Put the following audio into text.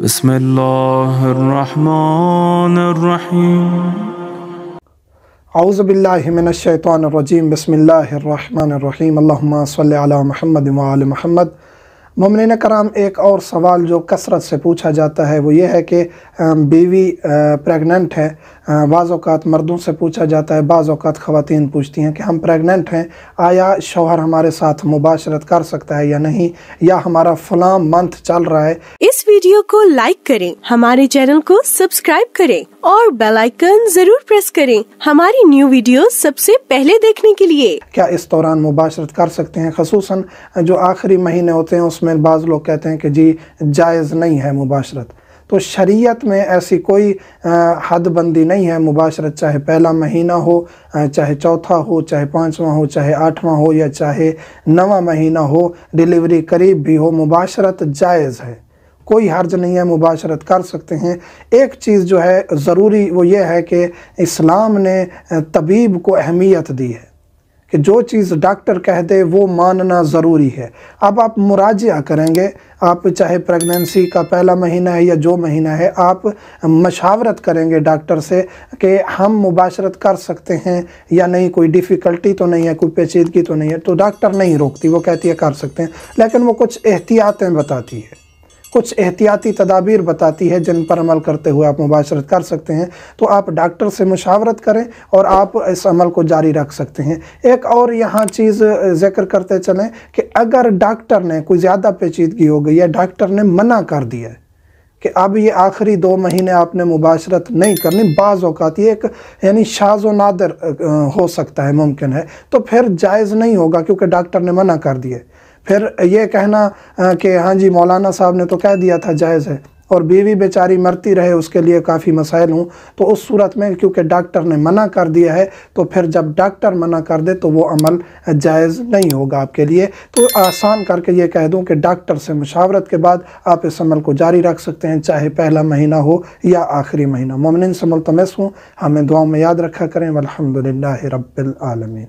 बिस्मिल्लाहिर्रहमानिर्रहीम। औज़ु बिल्लाहि मिनश्शैतानिर्रजीम। बिस्मिल्लाहिर्रहमानिर्रहीम। अल्लाहुम्मा सल्लि अला मुहम्मद व आलि मुहम्मद। मोमिनीन कराम, एक और सवाल जो कसरत से पूछा जाता है वो ये है कि बीवी प्रेग्नेंट है। बाज़ औक़ात मर्दों से पूछा जाता है, बाज़ औक़ात ख़वातीन पूछती हैं कि हम प्रेग्नेंट हैं, आया शौहर हमारे साथ मुबाशरत कर सकता है या नहीं, या हमारा फ़लाँ मंथ चल रहा है। इस वीडियो को लाइक करें, हमारे चैनल को सब्सक्राइब करें और बेल आइकन जरूर प्रेस करें हमारी न्यू वीडियो सबसे पहले देखने के लिए। क्या इस दौरान मुबाशरत कर सकते हैं? ख़ुसूसन जो आखिरी महीने होते हैं उसमें बाज़ लोग कहते हैं कि जी जायज़ नहीं है मुबाशरत। तो शरीयत में ऐसी कोई हद बंदी नहीं है। मुबाशरत चाहे पहला महीना हो, चाहे चौथा हो, चाहे पाँचवा हो, चाहे आठवां हो, या चाहे 9वां महीना हो, डिलीवरी करीब भी हो, मुबाशरत जायज़ है। कोई हर्ज नहीं है, मुबाशरत कर सकते हैं। एक चीज़ जो है ज़रूरी वो ये है कि इस्लाम ने तबीब को अहमियत दी है कि जो चीज़ डॉक्टर कह दे वो मानना ज़रूरी है। अब आप मुराजिया करेंगे, आप चाहे प्रेगनेंसी का पहला महीना है या जो महीना है, आप मशावरत करेंगे डॉक्टर से कि हम मुबाशरत कर सकते हैं या नहीं, कोई डिफ़िकल्टी तो नहीं है, कोई पेचीदगी तो नहीं है। तो डॉक्टर नहीं रोकती, वो कहती है कर सकते हैं, लेकिन वो कुछ एहतियातें बताती है, कुछ एहतियाती तदाबीर बताती है जिन पर अमल करते हुए आप मुबाशरत कर सकते हैं। तो आप डॉक्टर से मुशावरत करें और आप इस अमल को जारी रख सकते हैं। एक और यहाँ चीज़ ज़िक्र करते चलें कि अगर डॉक्टर ने कोई ज़्यादा पेचीदगी हो गई है, डॉक्टर ने मना कर दिया है कि अब ये आखिरी 2 महीने आपने मुबाशरत नहीं करनी, बाज़ औक़ात ये एक यानी शाज़ व नादिर हो सकता है, मुमकिन है, तो फिर जायज़ नहीं होगा क्योंकि डॉक्टर ने मना कर दिए। फिर ये कहना कि हाँ जी मौलाना साहब ने तो कह दिया था जायज़ है, और बीवी बेचारी मरती रहे, उसके लिए काफ़ी मसाइल हूँ, तो उस सूरत में क्योंकि डॉक्टर ने मना कर दिया है, तो फिर जब डॉक्टर मना कर दे तो वो अमल जायज़ नहीं होगा आपके लिए। तो आसान करके ये कह दूँ कि डॉक्टर से मुशावरत के बाद आप इस अमल को जारी रख सकते हैं, चाहे पहला महीना हो या आखिरी महीना। मोमिनीन से मुल्तमस हूँ, हमें दुआओं में याद रखा करें। वल्हम्दुलिल्लाहि रब्बिल आलमीन।